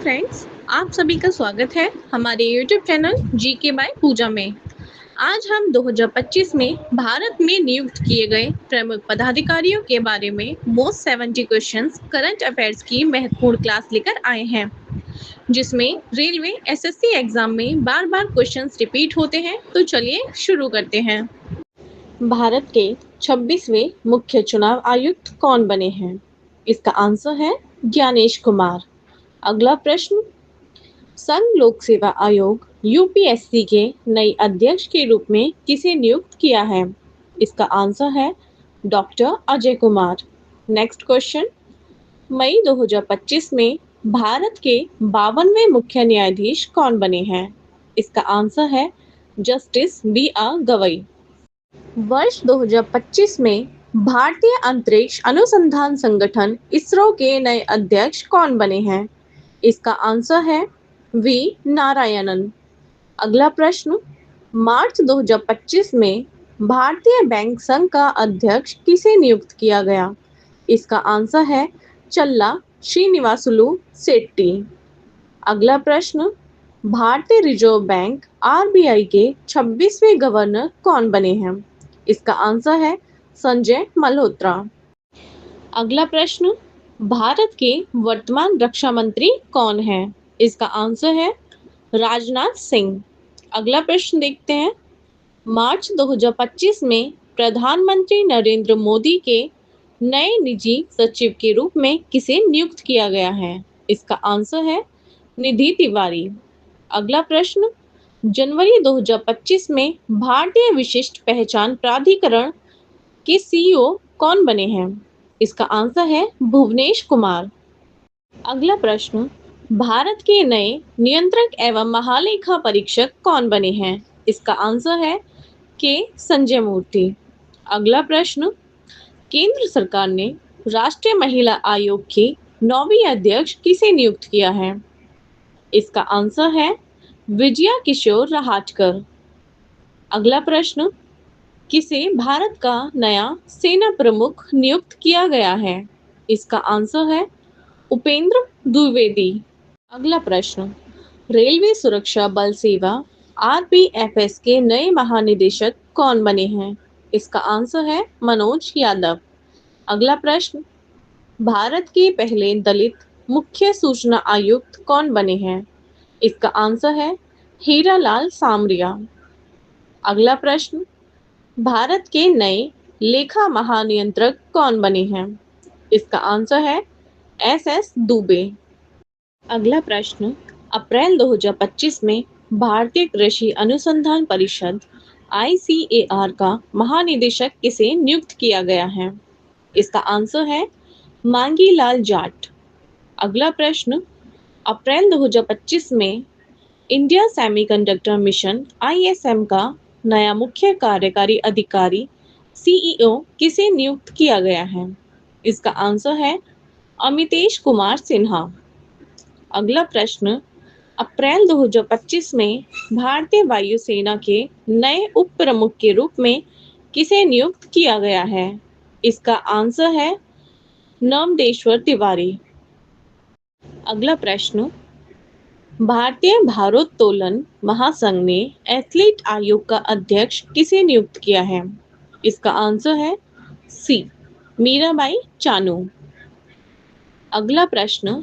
Friends, आप सभी का स्वागत है हमारे YouTube चैनल जीके बाय पूजा में। आज हम 2025 में भारत में नियुक्त किए गए प्रमुख पदाधिकारियों के बारे में मोस्ट 70 क्वेश्चंस करंट अफेयर्स की महत्वपूर्ण क्लास लेकर आए हैं, जिसमें रेलवे एसएससी एग्जाम में बार-बार क्वेश्चंस रिपीट होते हैं। तो चलिए शुरू करते हैं। भारत के 26वें मुख्य चुनाव आयुक्त कौन बने हैं? इसका आंसर है ज्ञानेश कुमार। अगला प्रश्न, संघ लोक सेवा आयोग यूपीएससी के नए अध्यक्ष के रूप में किसे नियुक्त किया है? इसका आंसर है doctor Ajay Kumar. Next question, मई 2025 में भारत के 52वें मुख्य न्यायाधीश कौन बने हैं? इसका आंसर है जस्टिस बी आर गवई। वर्ष 2025 में भारतीय अंतरिक्ष अनुसंधान संगठन इसरो के नए अध्यक्ष कौन बने हैं? इसका आंसर है वी नारायणन। अगला प्रश्न, मार्च 2025 में भारतीय बैंक संघ का अध्यक्ष किसे नियुक्त किया गया? इसका आंसर है चल्ला श्रीनिवासुलु शेट्टी। अगला प्रश्न, भारतीय रिजर्व बैंक आरबीआई के 26वें गवर्नर कौन बने हैं? इसका आंसर है संजय मल्होत्रा। अगला प्रश्न, भारत के वर्तमान रक्षा मंत्री कौन हैं? इसका आंसर है राजनाथ सिंह। अगला प्रश्न देखते हैं, मार्च 2025 में प्रधानमंत्री नरेंद्र मोदी के नए निजी सचिव के रूप में किसे नियुक्त किया गया है? इसका आंसर है निधि तिवारी। अगला प्रश्न, जनवरी 2025 में भारतीय विशिष्ट पहचान प्राधिकरण के सीईओ कौन बने हैं? इसका आंसर है भुवनेश कुमार। अगला प्रश्न, भारत के नए नियंत्रक एवं महालेखा परीक्षक कौन बने हैं? इसका आंसर है के संजय मूर्ति। अगला प्रश्न, केंद्र सरकार ने राष्ट्रीय महिला आयोग की 9वीं अध्यक्ष किसे नियुक्त किया है? इसका आंसर है विजया किशोर रहाटकर। अगला प्रश्न, किसे भारत का नया सेना प्रमुख नियुक्त किया गया है? इसका आंसर है उपेंद्र द्विवेदी। अगला प्रश्न, रेलवे सुरक्षा बल सेवा आरपीएफएस के नए महानिदेशक कौन बने हैं? इसका आंसर है मनोज यादव। अगला प्रश्न, भारत के पहले दलित मुख्य सूचना आयुक्त कौन बने हैं? इसका आंसर है हीरालाल सामरिया। अगला प्रश्न, भारत के नए लेखा महानियंत्रक कौन बने हैं? इसका आंसर है एस दुबे। अगला प्रश्न, अप्रैल 2025 में भारतीय कृषि अनुसंधान परिषद आईसीएआर का महानिदेशक किसे नियुक्त किया गया है? इसका आंसर है मांगी लाल जाट। अगला प्रश्न, अप्रैल 2025 में इंडिया सेमीकंडक्टर मिशन आईएसएम का नया मुख्य कार्यकारी अधिकारी सीईओ किसे नियुक्त किया गया है? इसका आंसर है अमितेश कुमार सिन्हा। अगला प्रश्न, अप्रैल 2025 में भारतीय वायुसेना के नए उप प्रमुख के रूप में किसे नियुक्त किया गया है? इसका आंसर है नमदेश्वर तिवारी। अगला प्रश्न, भारतीय भारोत्तोलन महासंघ ने एथलीट आयोग का अध्यक्ष किसे नियुक्त किया है? इसका आंसर है सी मीराबाई चानू। अगला प्रश्न,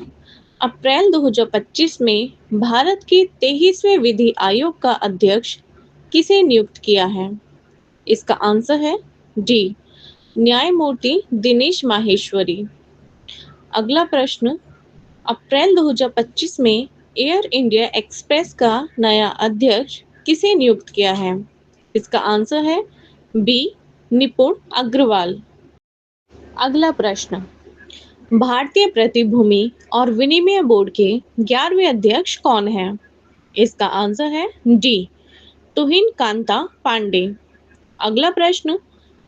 अप्रैल 2025 में भारत के 23वें विधि आयोग का अध्यक्ष किसे नियुक्त किया है? इसका आंसर है डी न्यायमूर्ति दिनेश माहेश्वरी। अगला प्रश्न, अप्रैल 2025 में एयर इंडिया एक्सप्रेस का नया अध्यक्ष किसे नियुक्त किया है? इसका आंसर है बी निपुण अग्रवाल। अगला प्रश्न, भारतीय प्रतिभूति और विनिमय बोर्ड के 11वें अध्यक्ष कौन हैं? इसका आंसर है डी तुहिन कांता पांडे। अगला प्रश्न,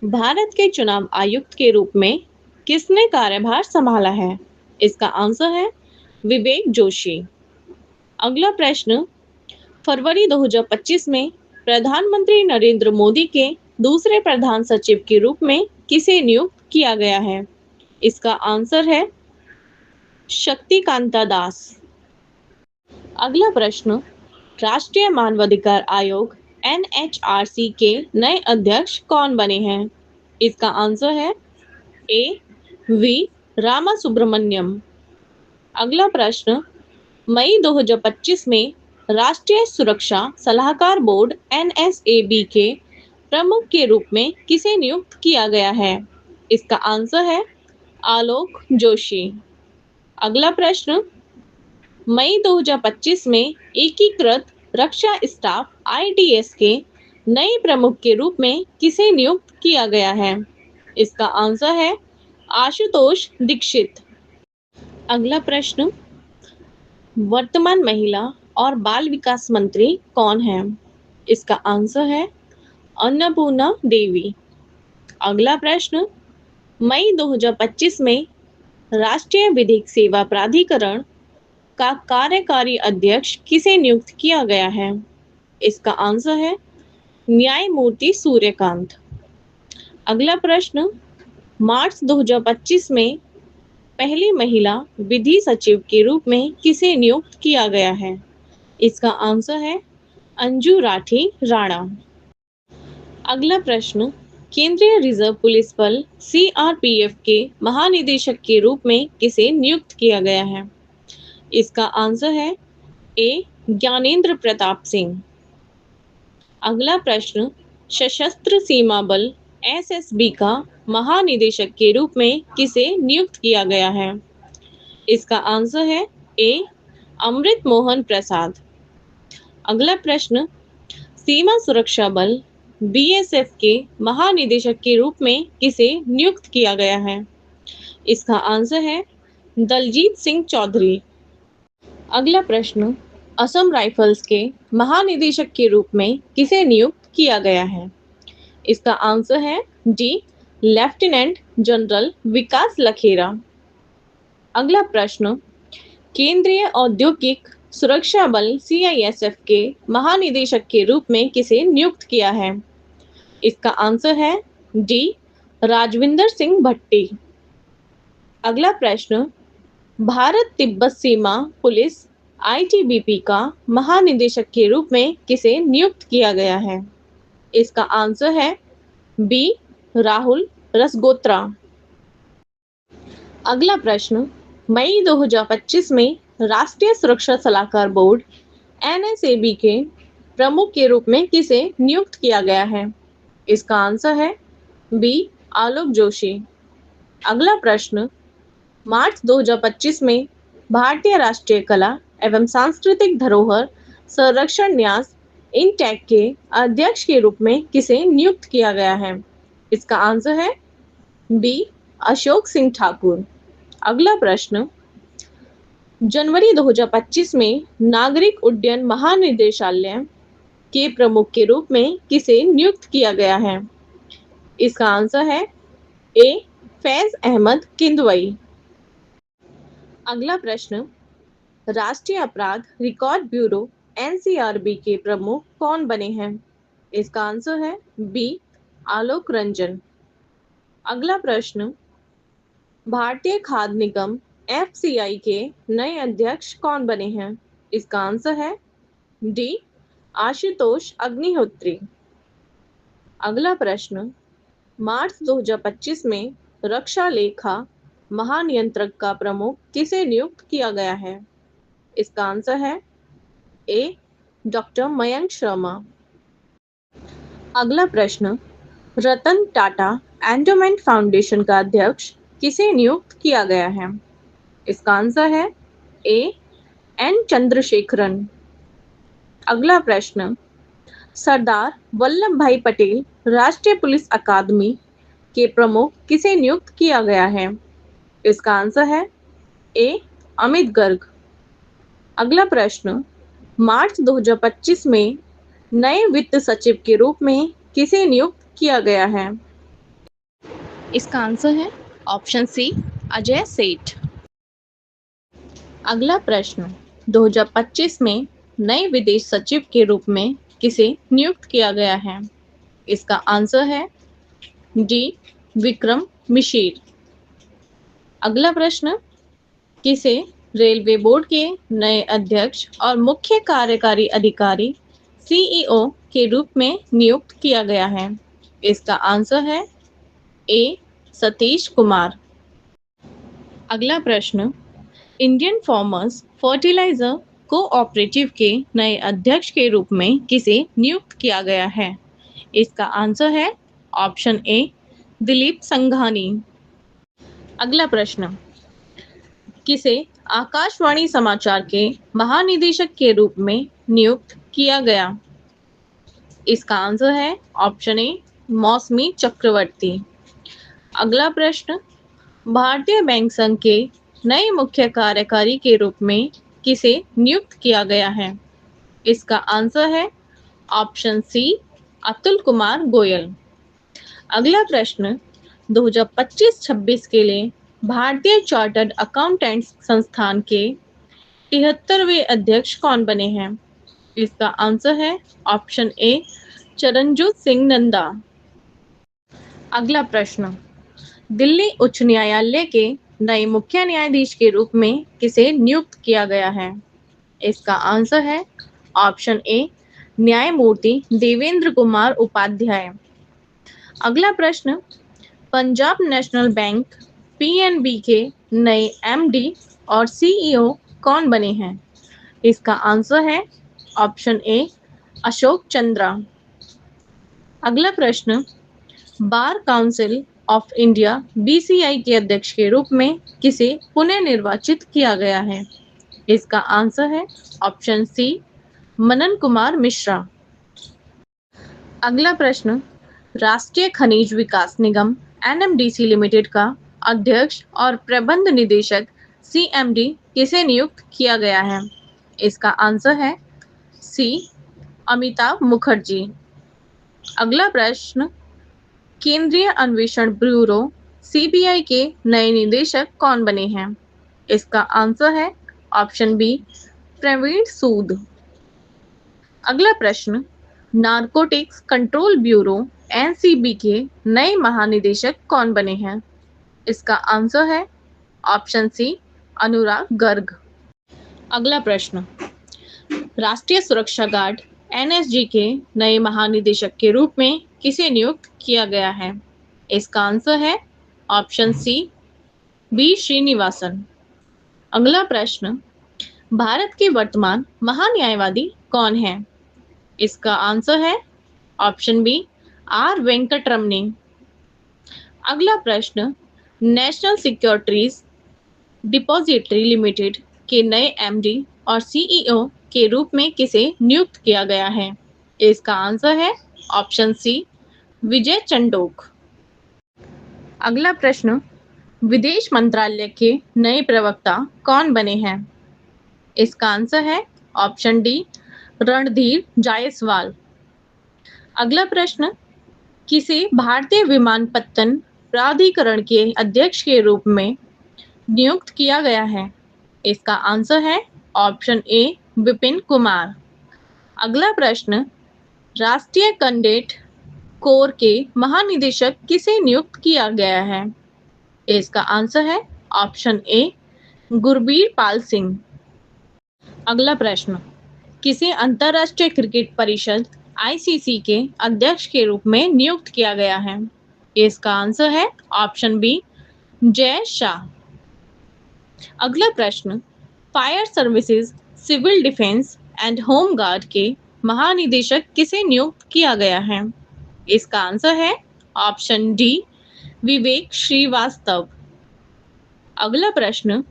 भारत के चुनाव आयुक्त के रूप में किसने कार्यभार संभाला है? इसका आंसर है विवेक जोशी। अगला प्रश्न, फरवरी 2025 में प्रधानमंत्री नरेंद्र मोदी के दूसरे प्रधान सचिव के रूप में किसे नियुक्त किया गया है? इसका आंसर है शक्तिकांता दास। अगला प्रश्न, राष्ट्रीय मानवाधिकार आयोग NHRC के नए अध्यक्ष कौन बने हैं? इसका आंसर है ए वी रामासुब्रमण्यम। अगला प्रश्न, मई 2025 में राष्ट्रीय सुरक्षा सलाहकार बोर्ड NSAB के प्रमुख के रूप में किसे नियुक्त किया गया है? इसका आंसर है आलोक जोशी। अगला प्रश्न, मई 2025 में एकीकृत रक्षा स्टाफ IDS के नए प्रमुख के रूप में किसे नियुक्त किया गया है? इसका आंसर है आशुतोष दीक्षित। अगला प्रश्न, वर्तमान महिला और बाल विकास मंत्री कौन है? इसका आंसर है अन्नपूर्णा देवी। अगला प्रश्न, मई 2025 में राष्ट्रीय विधिक सेवा प्राधिकरण का कार्यकारी अध्यक्ष किसे नियुक्त किया गया है? इसका आंसर है न्यायमूर्ति सूर्यकांत। अगला प्रश्न, मार्च 2025 में पहली महिला विधि सचिव के रूप में किसे नियुक्त किया गया है? इसका आंसर है अंजू राठी राणा। अगला प्रश्न, केंद्रीय रिजर्व पुलिस बल CRPF के महानिदेशक के रूप में किसे नियुक्त किया गया है? इसका आंसर है ए ज्ञानेंद्र प्रताप सिंह। अगला प्रश्न, सशस्त्र सीमा बल SSB का महानिदेशक के रूप में किसे नियुक्त किया गया है? इसका आंसर है ए अमृत मोहन प्रसाद। अगला प्रश्न, सीमा सुरक्षा बल BSF के महानिदेशक के रूप में किसे नियुक्त किया गया है? इसका आंसर है दलजीत सिंह चौधरी। अगला प्रश्न, असम राइफल्स के महानिदेशक के रूप में किसे नियुक्त किया गया है? इसका आंसर है डी लेफ्टिनेंट जनरल विकास लखेरा। अगला प्रश्न, केंद्रीय औद्योगिक सुरक्षा बल CISF के महानिदेशक के रूप में किसे नियुक्त किया है? इसका आंसर है डी राजविंदर सिंह भट्टी। अगला प्रश्न, भारत तिब्बत सीमा पुलिस ITBP का महानिदेशक के रूप में किसे नियुक्त किया गया है? इसका आंसर है बी राहुल रसगोत्रा। अगला प्रश्न, मई 2025 में राष्ट्रीय सुरक्षा सलाहकार बोर्ड NSAB के प्रमुख के रूप में किसे नियुक्त किया गया है? इसका आंसर है बी आलोक जोशी। अगला प्रश्न, मार्च 2025 में भारतीय राष्ट्रीय कला एवं सांस्कृतिक धरोहर संरक्षण न्यास INTAC के अध्यक्ष के रूप में किसे नियुक्त किया गया है? इसका आंसर है बी अशोक सिंह ठाकुर। अगला प्रश्न, जनवरी 2025 में नागरिक उड्डयन महानिदेशालय के प्रमुख के रूप में किसे नियुक्त किया गया है? इसका आंसर है ए फैज अहमद किंदवई। अगला प्रश्न, राष्ट्रीय अपराध रिकॉर्ड ब्यूरो NCRB के प्रमुख कौन बने हैं? इसका आंसर है बी आलोक रंजन। अगला प्रश्न, भारतीय खाद्य निगम FCI के नए अध्यक्ष कौन बने हैं? इसका आंसर है डी आशुतोष अग्निहोत्री। अगला प्रश्न, मार्च 2025 में रक्षा लेखा महानियंत्रक का प्रमुख किसे नियुक्त किया गया है? इसका आंसर है ए डॉक्टर मयंक शर्मा। अगला प्रश्न, रतन टाटा एंडोमेंट फाउंडेशन का अध्यक्ष किसे नियुक्त किया गया है? इसका आंसर है ए एन चंद्रशेखरन। अगला प्रश्न, सरदार वल्लभ भाई पटेल राष्ट्रीय पुलिस अकादमी के प्रमुख किसे नियुक्त किया गया है? इसका आंसर है ए अमित गर्ग। अगला प्रश्न, मार्च 2025 में नए वित्त सचिव के रूप में किसे नियुक्त किया गया है? इसका आंसर है ऑप्शन सी अजय सेठ। अगला प्रश्न, 2025 में नए विदेश सचिव के रूप में किसे नियुक्त किया गया है? इसका आंसर है डी विक्रम मिश्र। अगला प्रश्न, किसे रेलवे बोर्ड के नए अध्यक्ष और मुख्य कार्यकारी अधिकारी सीईओ के रूप में नियुक्त किया गया है? इसका आंसर है ए सतीश कुमार। अगला प्रश्न, इंडियन फार्मर्स फर्टिलाइजर कोऑपरेटिव के नए अध्यक्ष के रूप में किसे नियुक्त किया गया है? इसका आंसर है ऑप्शन ए दिलीप संघानी। अगला प्रश्न, किसे आकाशवाणी समाचार के महानिदेशक के रूप में नियुक्त किया गया? इसका आंसर है ऑप्शन ए मौसमी चक्रवर्ती। अगला प्रश्न, भारतीय बैंक संघ के नए मुख्य कार्यकारी के रूप में किसे नियुक्त किया गया है? इसका आंसर है ऑप्शन सी अतुल कुमार गोयल। अगला प्रश्न, 2025-26 के लिए भारतीय चार्टर्ड अकाउंटेंट्स संस्थान के 73वें अध्यक्ष कौन बने हैं? इसका आंसर है ऑप्शन ए चरणजोत सिंह नंदा। अगला प्रश्न, दिल्ली उच्च न्यायालय के नए मुख्य न्यायाधीश के रूप में किसे नियुक्त किया गया है? इसका आंसर है ऑप्शन ए न्यायमूर्ति देवेंद्र कुमार उपाध्याय। अगला प्रश्न, पंजाब नेशनल बैंक पीएनबी के नए एमडी और सीईओ कौन बने हैं? इसका आंसर है ऑप्शन ए अशोक चंद्रा। अगला प्रश्न, bar council of India BCI के अध्यक्ष के रूप में किसे पुनः निर्वाचित किया गया है? इसका आंसर है ऑप्शन सी मनन कुमार मिश्रा। अगला प्रश्न, राष्ट्रीय खनिज विकास निगम एनएमडीसी लिमिटेड का अध्यक्ष और प्रबंध निदेशक सीएमडी किसे नियुक्त किया गया है? इसका आंसर है सी अमिताभ मुखर्जी। अगला प्रश्न, केंद्रीय अन्वेषण ब्यूरो सीबीआई के नए निदेशक कौन बने हैं? इसका आंसर है ऑप्शन बी प्रवीण सूद। अगला प्रश्न, नारकोटिक्स कंट्रोल ब्यूरो एनसीबी के नए महानिदेशक कौन बने हैं? इसका आंसर है ऑप्शन सी अनुराग गर्ग। अगला प्रश्न, राष्ट्रीय सुरक्षा गार्ड एनएसजी के नए महानिदेशक के रूप में किसे नियुक्त किया गया है? इसका आंसर है ऑप्शन सी बी श्रीनिवासन। अगला प्रश्न, भारत के वर्तमान महान्यायवादी कौन है? इसका आंसर है ऑप्शन बी आर वेंकटरमणी। अगला प्रश्न, नेशनल सिक्योरिटीज डिपॉजिटरी लिमिटेड के नए एमडी और सीईओ के रूप में किसे नियुक्त किया गया है? इसका आंसर है ऑप्शन सी विजय चंडोक। अगला प्रश्न, विदेश मंत्रालय के नए प्रवक्ता कौन बने हैं? इसका आंसर है ऑप्शन डी रणधीर जायसवाल। अगला प्रश्न, किसे भारतीय विमानपत्तन प्राधिकरण के अध्यक्ष के रूप में नियुक्त किया गया है? इसका आंसर है ऑप्शन ए विपिन कुमार। अगला प्रश्न, राष्ट्रीय कैडेट कोर के महानिदेशक किसे नियुक्त किया गया है? इसका आंसर है ऑप्शन ए गुरबीर पाल सिंह। अगला प्रश्न, किसे अंतर्राष्ट्रीय क्रिकेट परिषद आईसीसी के अध्यक्ष के रूप में नियुक्त किया गया है? इसका आंसर है ऑप्शन बी जय शाह। अगला प्रश्न, fire services civil defence and home guard के महानिदेशक किसे नियुक्त किया गया है? इसका आंसर है ऑप्शन डी विवेक श्रीवास्तव। अगला प्रश्न,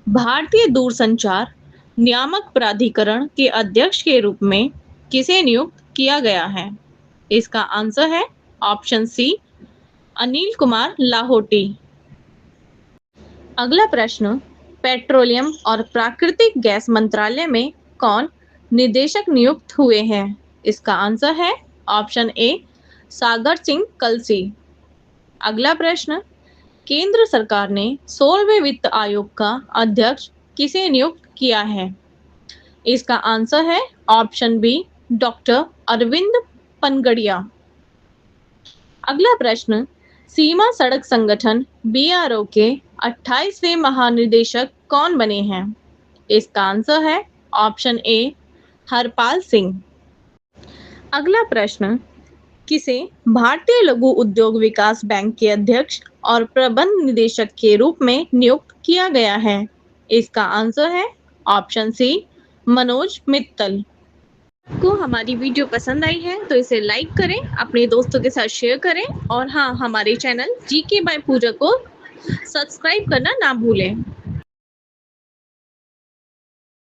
भारतीय दूरसंचार नियामक प्राधिकरण के अध्यक्ष के रूप में किसे नियुक्त किया गया है? इसका आंसर है ऑप्शन सी अनिल कुमार लाहोटी। अगला प्रश्न, पेट्रोलियम और प्राकृतिक गैस मंत्रालय में कौन निदेशक नियुक्त हुए हैं? इसका आंसर है ऑप्शन ए सागर सिंह कलसी। अगला प्रश्न, केंद्र सरकार ने 16वें वित्त आयोग का अध्यक्ष किसे नियुक्त किया है? इसका आंसर है option B doctor Arvind Panagariya. अगला प्रश्न, सीमा सड़क संगठन बीआरओ के 28वें महानिदेशक कौन बने हैं? इसका आंसर है ऑप्शन ए हरपाल सिंह। अगला प्रश्न, किसे भारतीय लघु उद्योग विकास बैंक के अध्यक्ष और प्रबंध निदेशक के रूप में नियुक्त किया गया है? इसका आंसर है ऑप्शन सी मनोज मित्तल। को हमारी वीडियो पसंद आई है तो इसे लाइक करें, अपने दोस्तों के साथ शेयर करें और हाँ, हमारे चैनल जीके बाय पूजा को सब्सक्राइब करना ना भूलें।